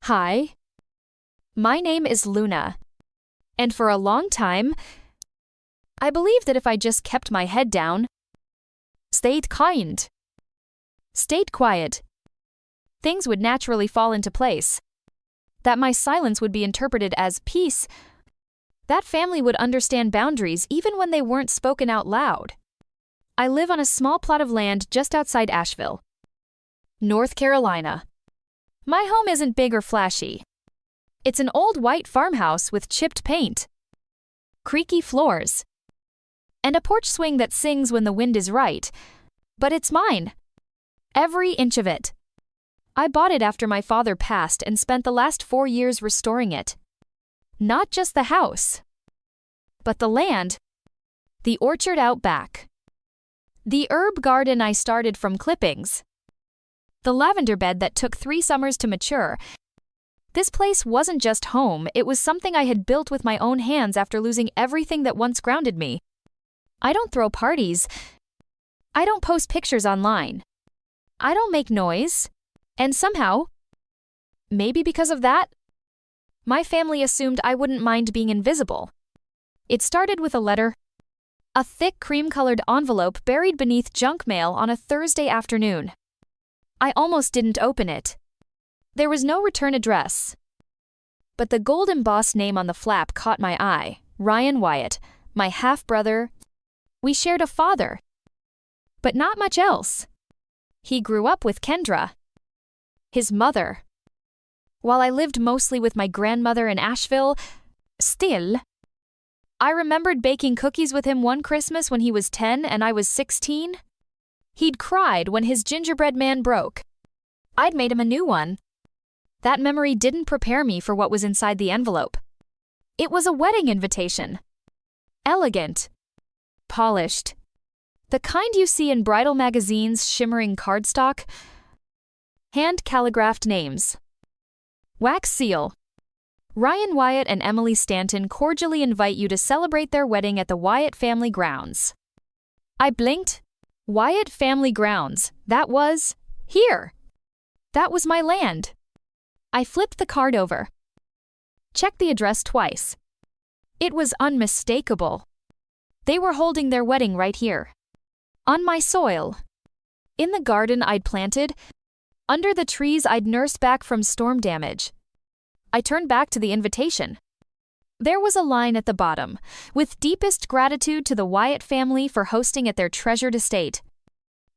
Hi, my name is Luna, and for a long time, I believed that if I just kept my head down, stayed kind, stayed quiet, things would naturally fall into place, that my silence would be interpreted as peace, that family would understand boundaries even when they weren't spoken out loud. I live on a small plot of land just outside Asheville, North Carolina. My home isn't big or flashy. It's an old white farmhouse with chipped paint, creaky floors, and a porch swing that sings when the wind is right. But it's mine. Every inch of it. I bought it after my father passed and spent the last 4 years restoring it. Not just the house, but the land, the orchard out back, the herb garden I started from clippings, the lavender bed that took 3 summers to mature. This place wasn't just home, it was something I had built with my own hands after losing everything that once grounded me. I don't throw parties. I don't post pictures online. I don't make noise. And somehow, maybe because of that, my family assumed I wouldn't mind being invisible. It started with a letter, a thick cream-colored envelope buried beneath junk mail on a Thursday afternoon. I almost didn't open it. There was no return address. But the gold embossed name on the flap caught my eye. Ryan Wyatt, my half-brother. We shared a father. But not much else. He grew up with Kendra, his mother. While I lived mostly with my grandmother in Asheville, still, I remembered baking cookies with him one Christmas when he was 10 and I was 16. He'd cried when his gingerbread man broke. I'd made him a new one. That memory didn't prepare me for what was inside the envelope. It was a wedding invitation. Elegant. Polished. The kind you see in bridal magazines' shimmering cardstock. Hand-calligraphed names. Wax seal. Ryan Wyatt and Emily Stanton cordially invite you to celebrate their wedding at the Wyatt family grounds. I blinked. Wyatt family grounds. That was here. That was my land. I flipped the card over. Checked the address twice. It was unmistakable. They were holding their wedding right here. On my soil. In the garden I'd planted. Under the trees I'd nursed back from storm damage. I turned back to the invitation. There was a line at the bottom, with deepest gratitude to the Wyatt family for hosting at their treasured estate.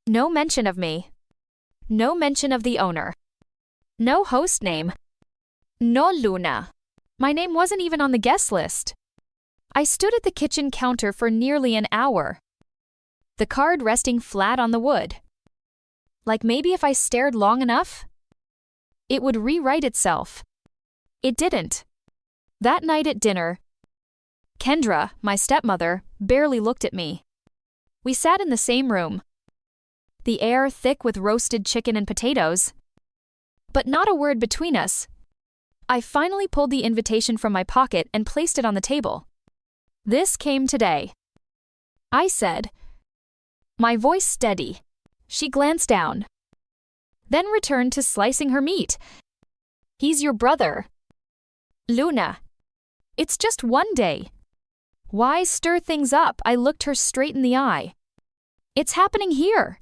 No mention of me. No mention of the owner. No host name. No Luna. My name wasn't even on the guest list. I stood at the kitchen counter for nearly an hour. The card resting flat on the wood. Like maybe if I stared long enough, it would rewrite itself. It didn't. That night at dinner, Kendra, my stepmother, barely looked at me. We sat in the same room. The air thick with roasted chicken and potatoes. But not a word between us. I finally pulled the invitation from my pocket and placed it on the table. This came today. I said, my voice steady. She glanced down. Then returned to slicing her meat. He's your brother. Luna. It's just one day. Why stir things up? I looked her straight in the eye. It's happening here.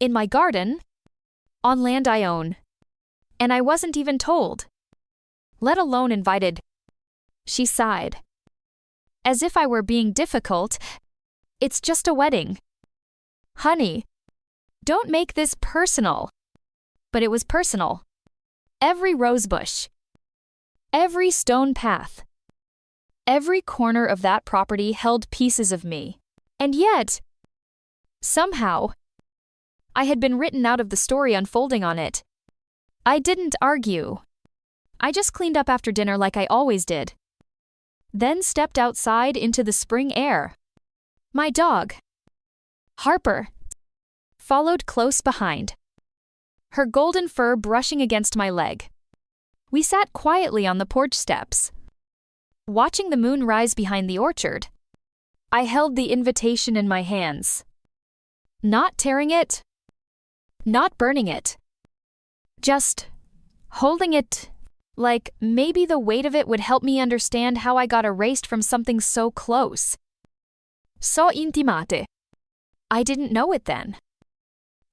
In my garden. On land I own. And I wasn't even told. Let alone invited. She sighed. As if I were being difficult. It's just a wedding. Honey, don't make this personal. But it was personal. Every rosebush. Every stone path. Every corner of that property held pieces of me. And yet, somehow, I had been written out of the story unfolding on it. I didn't argue. I just cleaned up after dinner like I always did. Then stepped outside into the spring air. My dog, Harper, followed close behind, her golden fur brushing against my leg. We sat quietly on the porch steps, watching the moon rise behind the orchard. I held the invitation in my hands. Not tearing it, not burning it. Just holding it Like, maybe the weight of it would help me understand how I got erased from something so close. So intimate. I didn't know it then.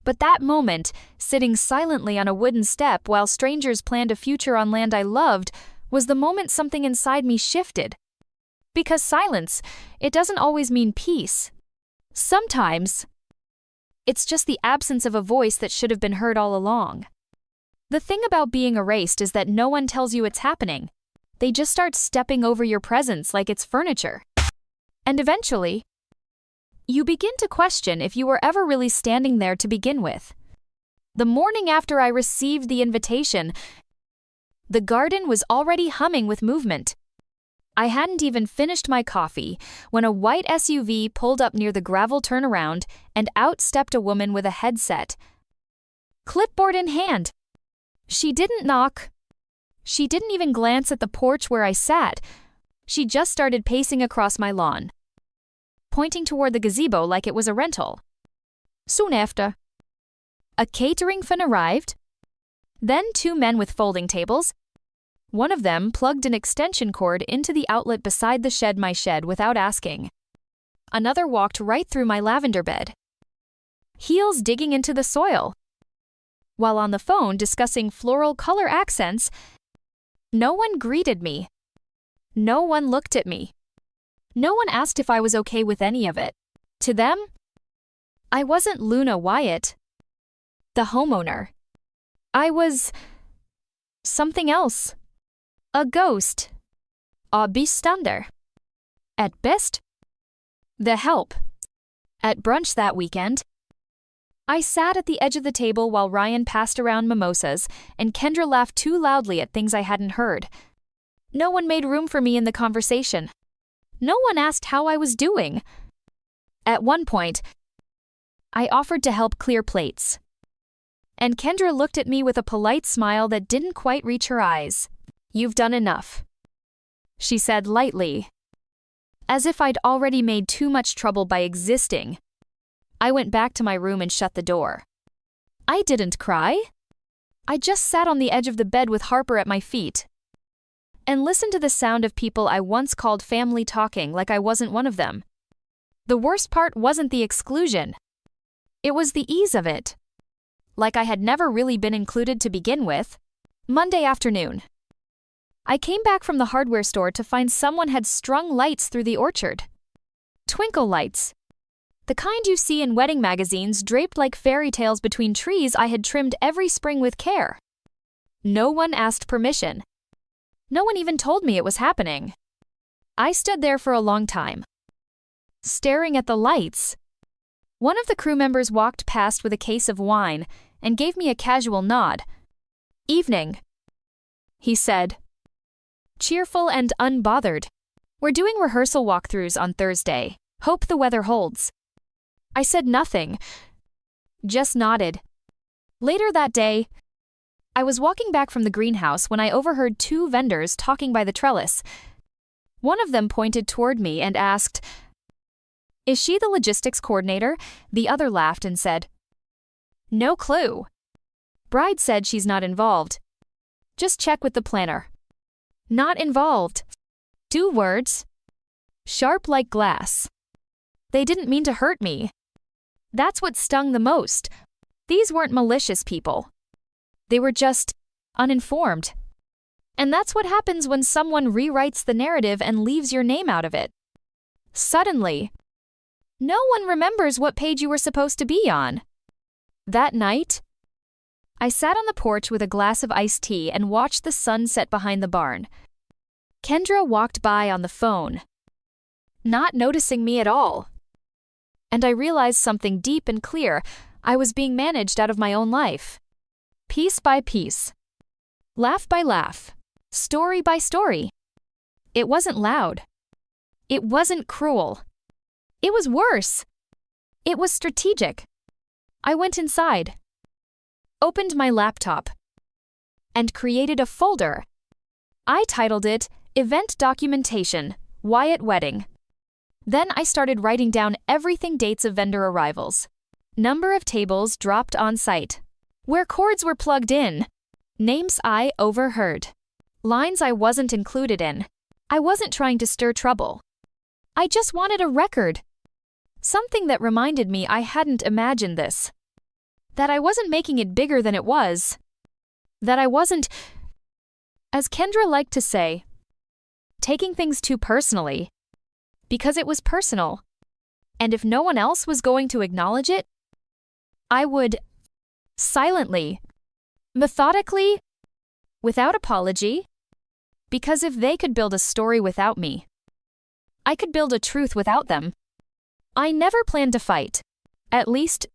But that moment, sitting silently on a wooden step while strangers planned a future on land I loved, was the moment something inside me shifted. Because silence, it doesn't always mean peace. Sometimes, it's just the absence of a voice that should have been heard all along. The thing about being erased is that no one tells you it's happening. They just start stepping over your presence like it's furniture. And eventually, you begin to question if you were ever really standing there to begin with. The morning after I received the invitation, the garden was already humming with movement. I hadn't even finished my coffee when a white SUV pulled up near the gravel turnaround and out stepped a woman with a headset, clipboard in hand. She didn't knock. She didn't even glance at the porch where I sat. She just started pacing across my lawn, pointing toward the gazebo like it was a rental. Soon after, a catering fan arrived. Then 2 men with folding tables. One of them plugged an extension cord into the outlet beside the shed, my shed, without asking. Another walked right through my lavender bed, heels digging into the soil. While on the phone discussing floral color accents, no one greeted me. No one looked at me. No one asked if I was okay with any of it. To them, I wasn't Luna Wyatt, the homeowner. I was something else. A ghost. A bystander. At best, the help. At brunch that weekend, I sat at the edge of the table while Ryan passed around mimosas and Kendra laughed too loudly at things I hadn't heard. No one made room for me in the conversation. No one asked how I was doing. At one point, I offered to help clear plates. And Kendra looked at me with a polite smile that didn't quite reach her eyes. "You've done enough," she said lightly, as if I'd already made too much trouble by existing. I went back to my room and shut the door. I didn't cry. I just sat on the edge of the bed with Harper at my feet and listened to the sound of people I once called family talking like I wasn't one of them. The worst part wasn't the exclusion. It was the ease of it. Like I had never really been included to begin with. Monday afternoon, I came back from the hardware store to find someone had strung lights through the orchard. Twinkle lights. The kind you see in wedding magazines draped like fairy tales between trees I had trimmed every spring with care. No one asked permission. No one even told me it was happening. I stood there for a long time, staring at the lights. One of the crew members walked past with a case of wine and gave me a casual nod. "Evening," he said, cheerful and unbothered. "We're doing rehearsal walkthroughs on Thursday. Hope the weather holds." I said nothing, just nodded. Later that day, I was walking back from the greenhouse when I overheard 2 vendors talking by the trellis. One of them pointed toward me and asked, "Is she the logistics coordinator?" The other laughed and said, "No clue. Bride said she's not involved. Just check with the planner." Not involved. 2 words. Sharp like glass. They didn't mean to hurt me. That's what stung the most. These weren't malicious people. They were just uninformed. And that's what happens when someone rewrites the narrative and leaves your name out of it. Suddenly, no one remembers what page you were supposed to be on. That night, I sat on the porch with a glass of iced tea and watched the sun set behind the barn. Kendra walked by on the phone, not noticing me at all. And I realized something deep and clear. I was being managed out of my own life. Piece by piece. Laugh by laugh. Story by story. It wasn't loud. It wasn't cruel. It was worse. It was strategic. I went inside, opened my laptop, and created a folder. I titled it Event Documentation, Wyatt Wedding. Then I started writing down everything: dates of vendor arrivals, number of tables dropped on site, where cords were plugged in, names I overheard, Lines I wasn't included in. I wasn't trying to stir trouble. I just wanted a record. Something that reminded me I hadn't imagined this. That I wasn't making it bigger than it was. That I wasn't, as Kendra liked to say, taking things too personally. Because it was personal. And if no one else was going to acknowledge it, I would, silently, methodically, without apology, because if they could build a story without me, I could build a truth without them. I never planned to fight. At least,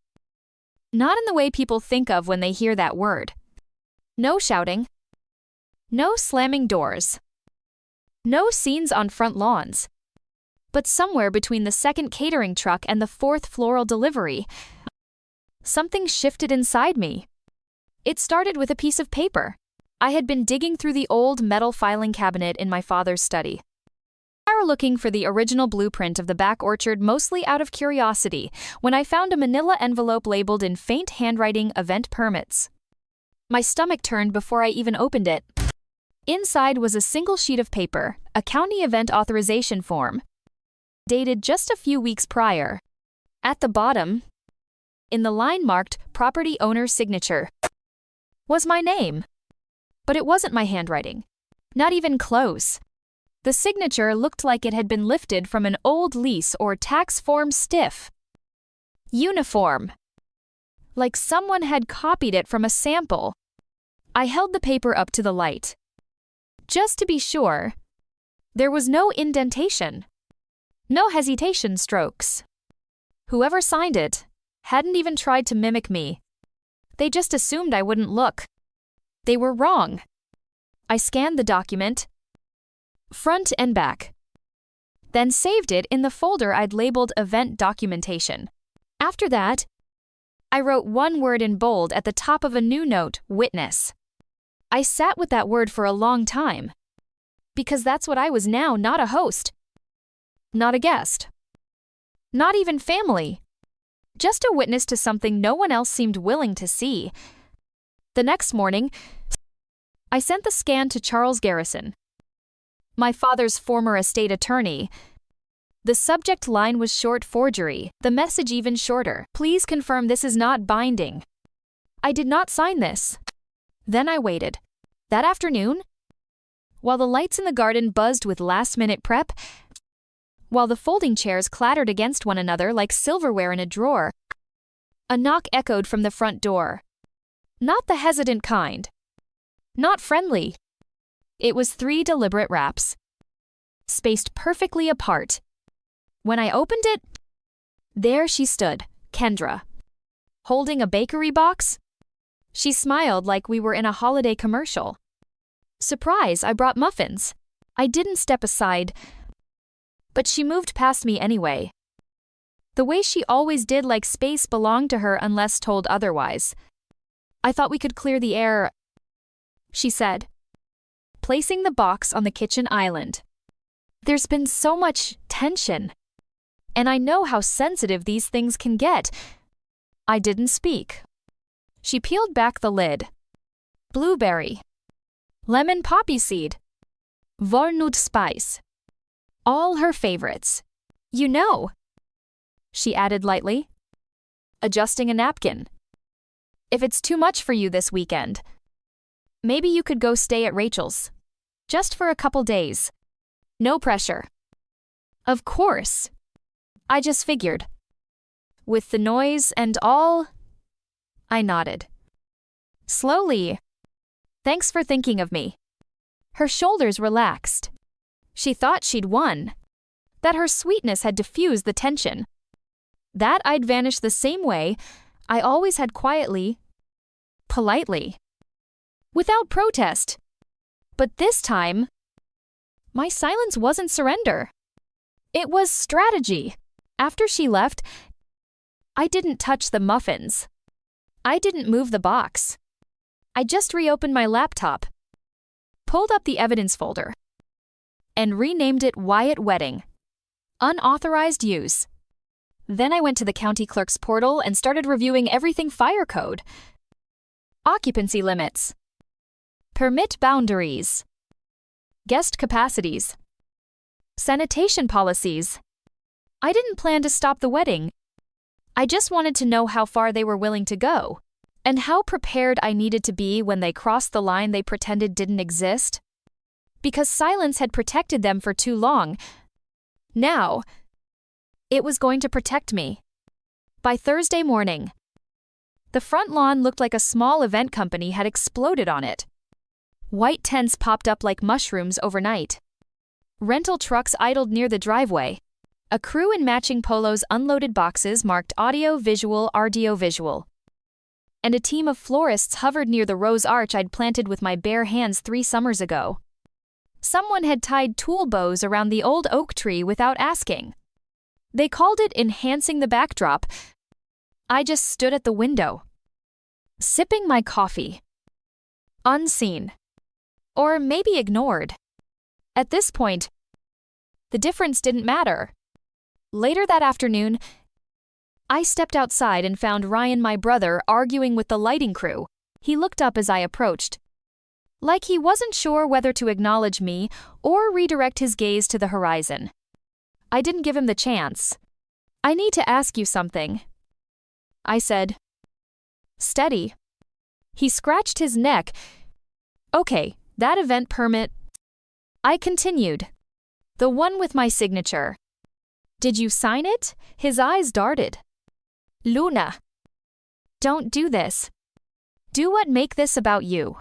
not in the way people think of when they hear that word. No shouting. No slamming doors. No scenes on front lawns. But somewhere between the second catering truck and the fourth floral delivery, something shifted inside me. It started with a piece of paper. I had been digging through the old metal filing cabinet in my father's study. I was looking for the original blueprint of the back orchard mostly out of curiosity when I found a manila envelope labeled in faint handwriting event permits. My stomach turned before I even opened it. Inside was a single sheet of paper, a county event authorization form, dated just a few weeks prior. At the bottom, in the line marked property owner's signature, was my name. But it wasn't my handwriting. Not even close. The signature looked like it had been lifted from an old lease or tax form stiff. Uniform. Like someone had copied it from a sample. I held the paper up to the light. Just to be sure, there was no indentation. No hesitation strokes. Whoever signed it hadn't even tried to mimic me. They just assumed I wouldn't look. They were wrong. I scanned the document, front and back, then saved it in the folder I'd labeled Event Documentation. After that, I wrote one word in bold at the top of a new note, Witness. I sat with that word for a long time, because that's what I was now, not a host, not a guest, not even family, just a witness to something no one else seemed willing to see. The next morning, I sent the scan to Charles Garrison, my father's former estate attorney. The subject line was short forgery, the message even shorter. Please confirm this is not binding. I did not sign this. Then I waited. That afternoon, while the lights in the garden buzzed with last-minute prep, while the folding chairs clattered against one another like silverware in a drawer, a knock echoed from the front door. Not the hesitant kind. Not friendly. It was 3 deliberate raps, spaced perfectly apart. When I opened it, there she stood, Kendra, holding a bakery box. She smiled like we were in a holiday commercial. Surprise, I brought muffins. I didn't step aside, but she moved past me anyway. The way she always did, like space belonged to her unless told otherwise. I thought we could clear the air, she said, placing the box on the kitchen island. There's been so much tension, and I know how sensitive these things can get. I didn't speak. She peeled back the lid. Blueberry, lemon poppy seed, walnut spice. All her favorites. You know, she added lightly, adjusting a napkin. If it's too much for you this weekend, maybe you could go stay at Rachel's. Just for a couple days. No pressure. Of course. I just figured. With the noise and all, I nodded. Slowly. Thanks for thinking of me. Her shoulders relaxed. She thought she'd won. That her sweetness had diffused the tension. That I'd vanish the same way I always had, quietly, politely, without protest. But this time, my silence wasn't surrender. It was strategy. After she left, I didn't touch the muffins. I didn't move the box. I just reopened my laptop, pulled up the evidence folder, and renamed it Wyatt Wedding. Unauthorized use. Then I went to the county clerk's portal and started reviewing everything fire code. Occupancy limits. Permit boundaries. guest capacities, sanitation policies. I didn't plan to stop the wedding. I just wanted to know how far they were willing to go, and how prepared I needed to be when they crossed the line they pretended didn't exist. Because silence had protected them for too long. Now, it was going to protect me. By Thursday morning, the front lawn looked like a small event company had exploded on it. White tents popped up like mushrooms overnight. Rental trucks idled near the driveway. A crew in matching polos unloaded boxes marked audio-visual. And a team of florists hovered near the rose arch I'd planted with my bare hands 3 summers ago. Someone had tied tool bows around the old oak tree without asking. They called it enhancing the backdrop. I just stood at the window, sipping my coffee. Unseen. Or maybe ignored. At this point, the difference didn't matter. Later that afternoon, I stepped outside and found Ryan, my brother, arguing with the lighting crew. He looked up as I approached, like he wasn't sure whether to acknowledge me or redirect his gaze to the horizon. I didn't give him the chance. "I need to ask you something," I said. "Steady." He scratched his neck. "Okay, that event permit." I continued. "The one with my signature. Did you sign it?" His eyes darted. "Luna, don't do this. Do what make this about you."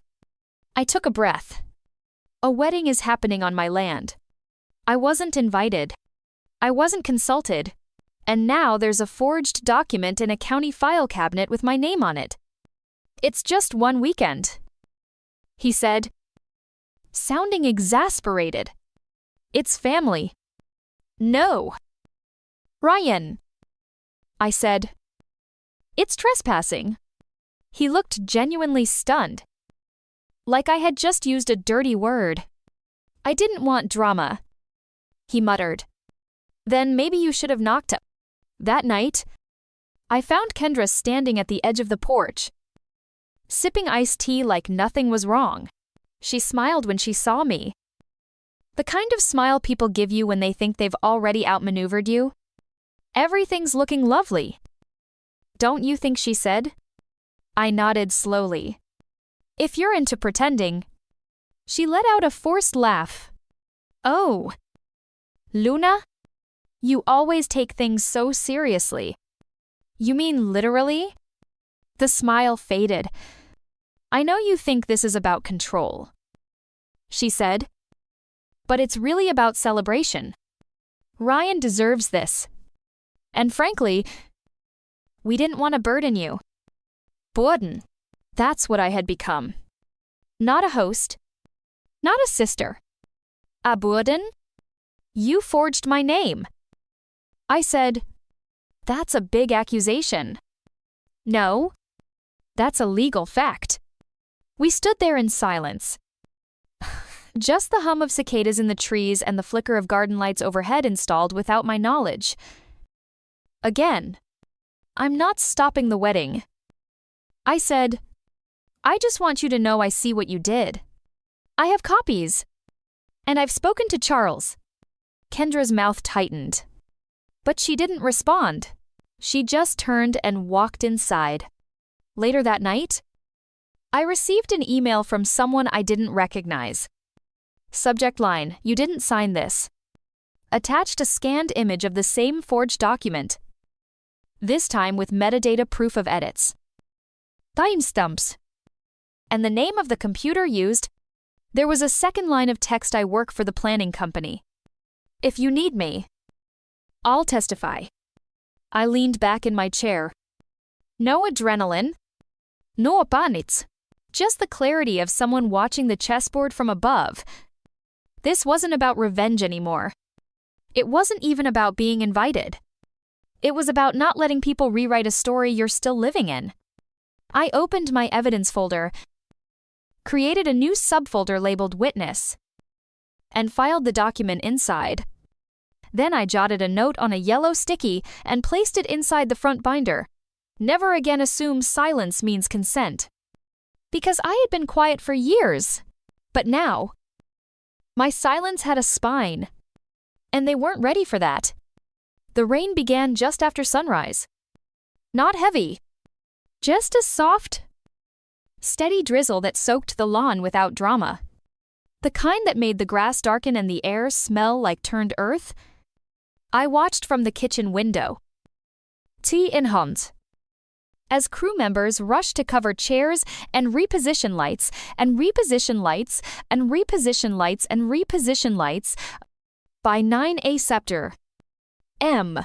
I took a breath. A wedding is happening on my land. I wasn't invited. I wasn't consulted. And now there's a forged document in a county file cabinet with my name on it. "It's just one weekend," he said, sounding exasperated. "It's family." "No." "Ryan," I said. "It's trespassing." He looked genuinely stunned, like I had just used a dirty word. "I didn't want drama," he muttered. "Then maybe you should have knocked up." That night, I found Kendra standing at the edge of the porch, sipping iced tea like nothing was wrong. She smiled when she saw me. The kind of smile people give you when they think they've already outmaneuvered you. "Everything's looking lovely, don't you think?" she said. I nodded slowly. "If you're into pretending." She let out a forced laugh. "Oh, Luna, you always take things so seriously." "You mean literally?" The smile faded. "I know you think this is about control," she said, "but it's really about celebration. Ryan deserves this. And frankly, we didn't want to burden you." Burden. That's what I had become. Not a host. Not a sister. A burden? "You forged my name." I said, "That's a big accusation." "No. That's a legal fact." We stood there in silence. Just the hum of cicadas in the trees and the flicker of garden lights overhead installed without my knowledge. Again, "I'm not stopping the wedding." I said, "I just want you to know I see what you did. I have copies. And I've spoken to Charles." Kendra's mouth tightened. But she didn't respond. She just turned and walked inside. Later that night, I received an email from someone I didn't recognize. Subject line: "You didn't sign this." Attached a scanned image of the same forged document, this time with metadata proof of edits. Timestamps. And the name of the computer used. There was a second line of text: "I work for the planning company. If you need me, I'll testify." I leaned back in my chair. No adrenaline. No panics. Just the clarity of someone watching the chessboard from above. This wasn't about revenge anymore. It wasn't even about being invited. It was about not letting people rewrite a story you're still living in. I opened my evidence folder, created a new subfolder labeled Witness, and filed the document inside. Then I jotted a note on a yellow sticky and placed it inside the front binder. Never again assume silence means consent. Because I had been quiet for years. But now, My silence had a spine, and they weren't ready for that. The rain began just after sunrise. Not heavy, just a soft, steady drizzle that soaked the lawn without drama. The kind that made the grass darken and the air smell like turned earth. I watched from the kitchen window. Tea in hand. As crew members rushed to cover chairs and reposition lights, and reposition lights, and reposition lights, and reposition lights, by 9 a.m.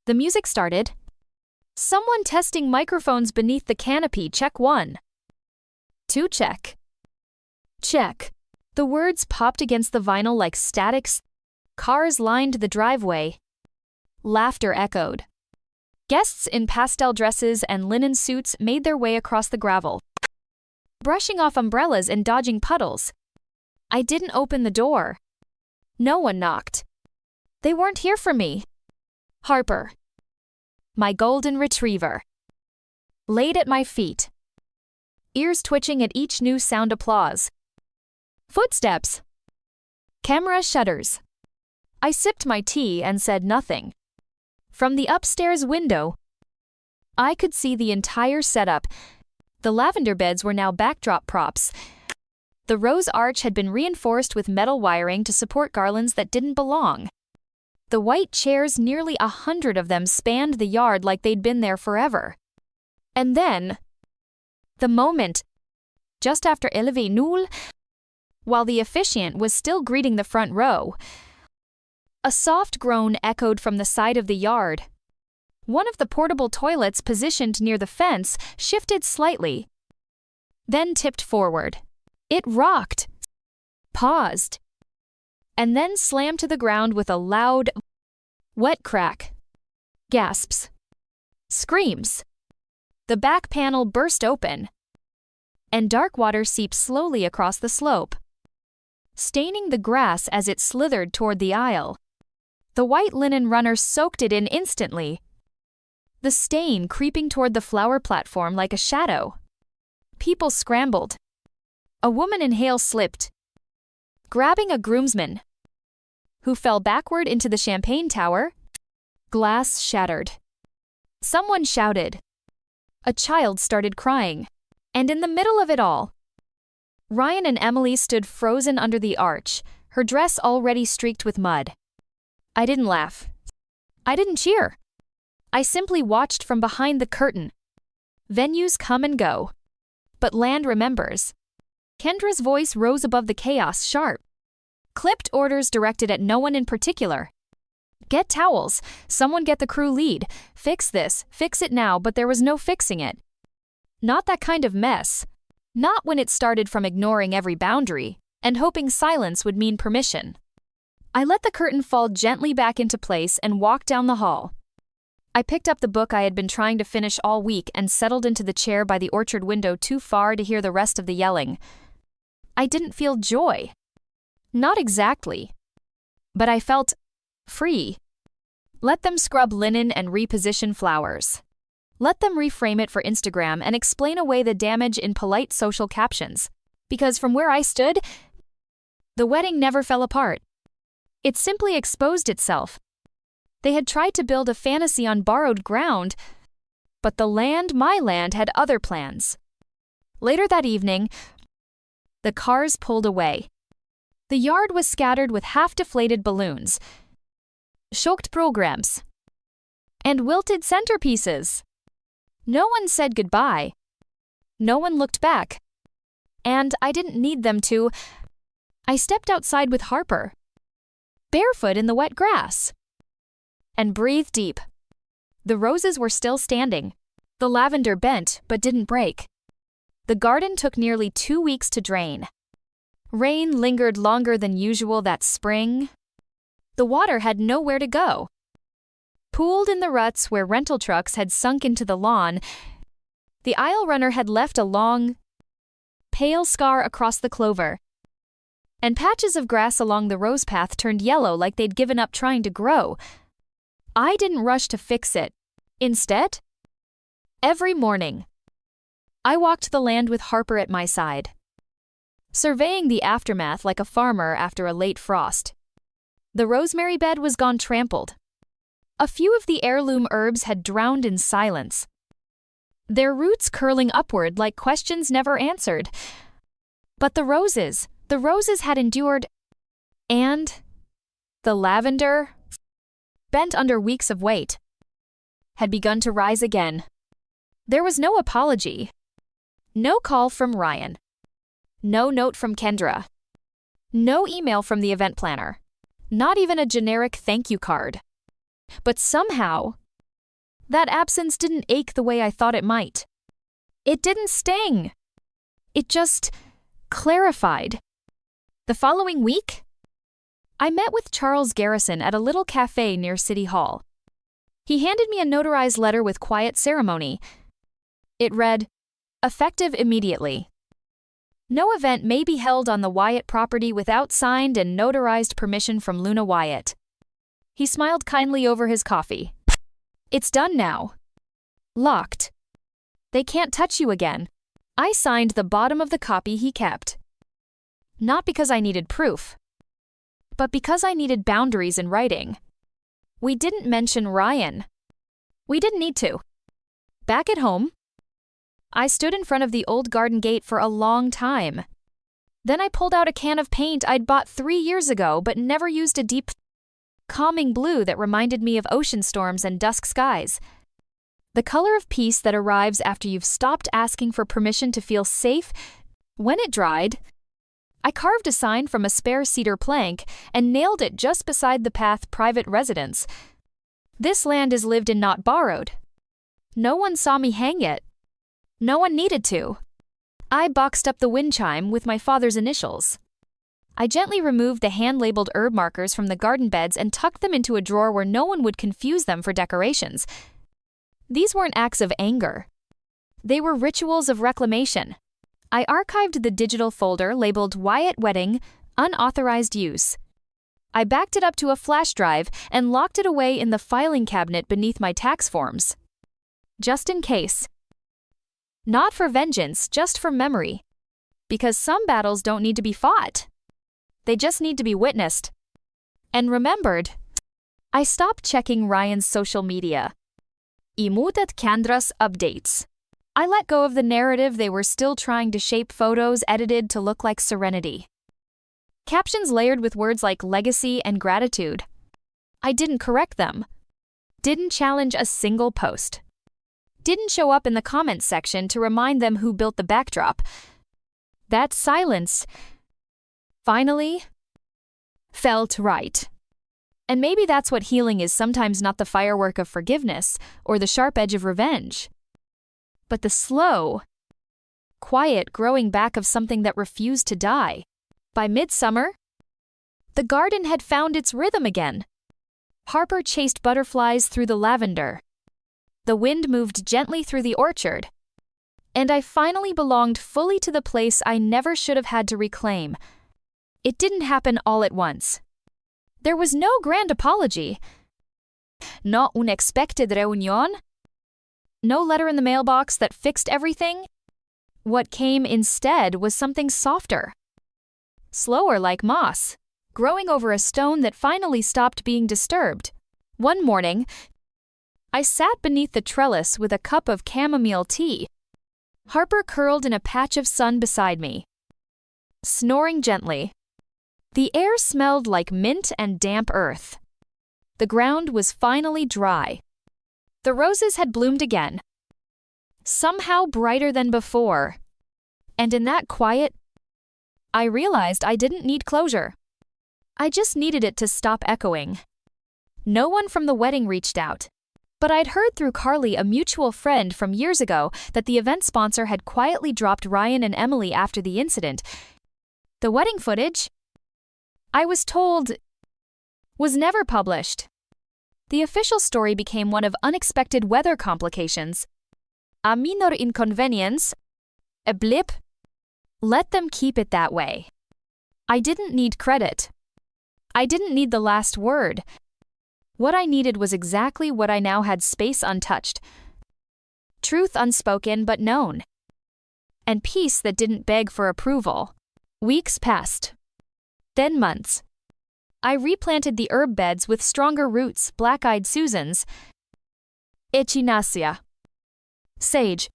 The music started. Someone testing microphones beneath the canopy. Check 1. 2 check. Check. The words popped against the vinyl like static. Cars lined the driveway. Laughter echoed. Guests in pastel dresses and linen suits made their way across the gravel, brushing off umbrellas and dodging puddles. I didn't open the door. No one knocked. They weren't here for me. Harper, my golden retriever, laid at my feet, ears twitching at each new sound. Applause. Footsteps. Camera shutters. I sipped my tea and said nothing. From the upstairs window, I could see the entire setup. The lavender beds were now backdrop props. The rose arch had been reinforced with metal wiring to support garlands that didn't belong. The white chairs, nearly 100 of them, spanned the yard like they'd been there forever. And then, the moment, just after Élevé Nul, while the officiant was still greeting the front row, a soft groan echoed from the side of the yard. One of the portable toilets positioned near the fence shifted slightly, then tipped forward. It rocked, paused, and then slammed to the ground with a loud, wet crack. Gasps. Screams. The back panel burst open, and dark water seeped slowly across the slope, staining the grass as it slithered toward the aisle. The white linen runner soaked it in instantly, the stain creeping toward the flower platform like a shadow. People scrambled. A woman in hail slipped, grabbing a groomsman, who fell backward into the champagne tower. Glass shattered. Someone shouted. A child started crying. And in the middle of it all, Ryan and Emily stood frozen under the arch, her dress already streaked with mud. I didn't laugh. I didn't cheer. I simply watched from behind the curtain. Venues come and go, but land remembers. Kendra's voice rose above the chaos, sharp. Clipped orders directed at no one in particular. Get towels, someone get the crew lead, fix this, fix it now, but there was no fixing it. Not that kind of mess. Not when it started from ignoring every boundary and hoping silence would mean permission. I let the curtain fall gently back into place and walked down the hall. I picked up the book I had been trying to finish all week and settled into the chair by the orchard window too far to hear the rest of the yelling. I didn't feel joy. Not exactly. But I felt free. Let them scrub linen and reposition flowers. Let them reframe it for Instagram and explain away the damage in polite social captions. Because from where I stood, the wedding never fell apart. It simply exposed itself. They had tried to build a fantasy on borrowed ground, but the land, my land, had other plans. Later that evening, the cars pulled away. The yard was scattered with half-deflated balloons, choked programs, and wilted centerpieces. No one said goodbye. No one looked back. And I didn't need them to. I stepped outside with Harper, barefoot in the wet grass, and breathed deep. The roses were still standing. The lavender bent but didn't break. The garden took nearly 2 weeks to drain. Rain lingered longer than usual that spring. The water had nowhere to go. Pooled in the ruts where rental trucks had sunk into the lawn, the aisle runner had left a long, pale scar across the clover, and patches of grass along the rose path turned yellow like they'd given up trying to grow. I didn't rush to fix it. Instead, every morning, I walked the land with Harper at my side. surveying the aftermath like a farmer after a late frost. The rosemary bed was gone trampled. A few of the heirloom herbs had drowned in silence, their roots curling upward like questions never answered. But the roses had endured, and the lavender, bent under weeks of weight, had begun to rise again. There was no apology, no call from Ryan, no note from Kendra, no email from the event planner, not even a generic thank you card. But somehow, that absence didn't ache the way I thought it might. It didn't sting. It just clarified. The following week, I met with Charles Garrison at a little cafe near City Hall. He handed me a notarized letter with quiet ceremony. It read, "Effective immediately. No event may be held on the Wyatt property without signed and notarized permission from Luna Wyatt." He smiled kindly over his coffee. "It's done now. Locked. They can't touch you again." I signed the bottom of the copy he kept. Not because I needed proof, but because I needed boundaries in writing. We didn't mention Ryan. We didn't need to. Back at home, I stood in front of the old garden gate for a long time. Then I pulled out a can of paint I'd bought 3 years ago but never used, a deep, calming blue that reminded me of ocean storms and dusk skies. The color of peace that arrives after you've stopped asking for permission to feel safe. When it dried, I carved a sign from a spare cedar plank and nailed it just beside the path private residence. This land is lived in, not borrowed. No one saw me hang it. No one needed to. I boxed up the wind chime with my father's initials. I gently removed the hand-labeled herb markers from the garden beds and tucked them into a drawer where no one would confuse them for decorations. These weren't acts of anger. They were rituals of reclamation. I archived the digital folder labeled Wyatt Wedding, Unauthorized Use. I backed it up to a flash drive and locked it away in the filing cabinet beneath my tax forms. Just in case. Not for vengeance, just for memory. Because some battles don't need to be fought. They just need to be witnessed. And remembered. I stopped checking Ryan's social media. Imutat Kendra's updates. I let go of the narrative they were still trying to shape, photos edited to look like serenity. Captions layered with words like legacy and gratitude. I didn't correct them. Didn't challenge a single post. Didn't show up in the comments section to remind them who built the backdrop. That silence, finally, felt right. And maybe that's what healing is, sometimes not the firework of forgiveness or the sharp edge of revenge, but the slow, quiet growing back of something that refused to die. By midsummer, the garden had found its rhythm again. Harper chased butterflies through the lavender. The wind moved gently through the orchard. And I finally belonged fully to the place I never should have had to reclaim. It didn't happen all at once. There was no grand apology. No unexpected reunion. No letter in the mailbox that fixed everything. What came instead was something softer. Slower, like moss, growing over a stone that finally stopped being disturbed. One morning, I sat beneath the trellis with a cup of chamomile tea. Harper curled in a patch of sun beside me, snoring gently. The air smelled like mint and damp earth. The ground was finally dry. The roses had bloomed again, somehow brighter than before. And in that quiet, I realized I didn't need closure. I just needed it to stop echoing. No one from the wedding reached out, but I'd heard through Carly, a mutual friend from years ago, that the event sponsor had quietly dropped Ryan and Emily after the incident. The wedding footage, I was told, was never published. The official story became one of unexpected weather complications. A minor inconvenience, a blip. Let them keep it that way. I didn't need credit. I didn't need the last word. What I needed was exactly what I now had: space untouched, truth unspoken but known, and peace that didn't beg for approval. Weeks passed. Then months. I replanted the herb beds with stronger roots, black-eyed Susans, echinacea, sage,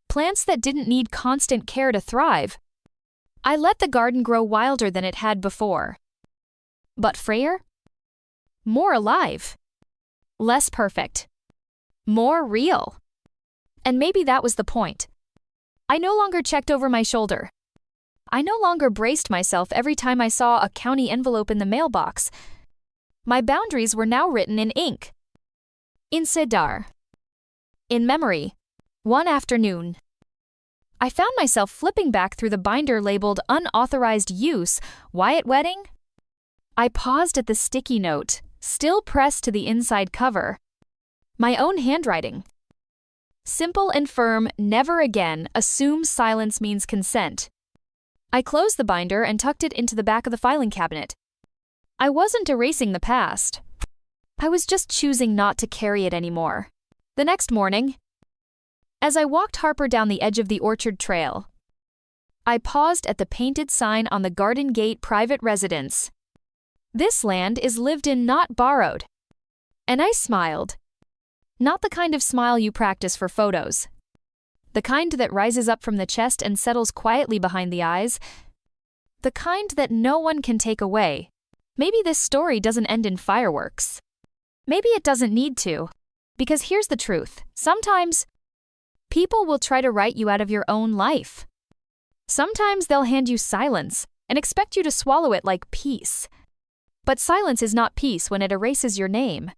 plants that didn't need constant care to thrive. I let the garden grow wilder than it had before. But freer? More alive. Less perfect. More real. And maybe that was the point. I no longer checked over my shoulder. I no longer braced myself every time I saw a county envelope in the mailbox. My boundaries were now written in ink. In cedar. In memory. One afternoon, I found myself flipping back through the binder labeled Unauthorized Use, Wyatt Wedding. I paused at the sticky note, still pressed to the inside cover. My own handwriting. Simple and firm, never again, assume silence means consent. I closed the binder and tucked it into the back of the filing cabinet. I wasn't erasing the past. I was just choosing not to carry it anymore. The next morning, as I walked Harper down the edge of the orchard trail, I paused at the painted sign on the garden gate private residence. This land is lived in, not borrowed. And I smiled. Not the kind of smile you practice for photos. The kind that rises up from the chest and settles quietly behind the eyes. The kind that no one can take away. Maybe this story doesn't end in fireworks. Maybe it doesn't need to. Because here's the truth. Sometimes people will try to write you out of your own life. Sometimes they'll hand you silence and expect you to swallow it like peace. But silence is not peace when it erases your name.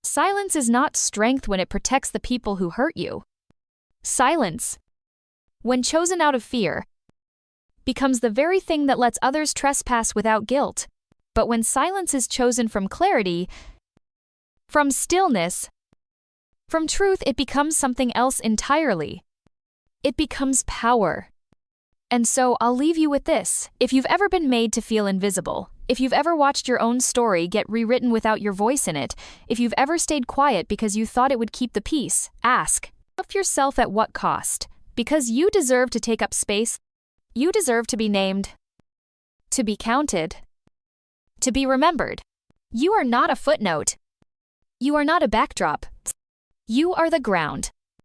Silence is not strength when it protects the people who hurt you. Silence, when chosen out of fear, becomes the very thing that lets others trespass without guilt. But when silence is chosen from clarity, from stillness, from truth, it becomes something else entirely. It becomes power. And so I'll leave you with this. If you've ever been made to feel invisible, if you've ever watched your own story get rewritten without your voice in it, if you've ever stayed quiet because you thought it would keep the peace, ask yourself at what cost. Because you deserve to take up space. You deserve to be named, to be counted, to be remembered. You are not a footnote. You are not a backdrop. You are the ground.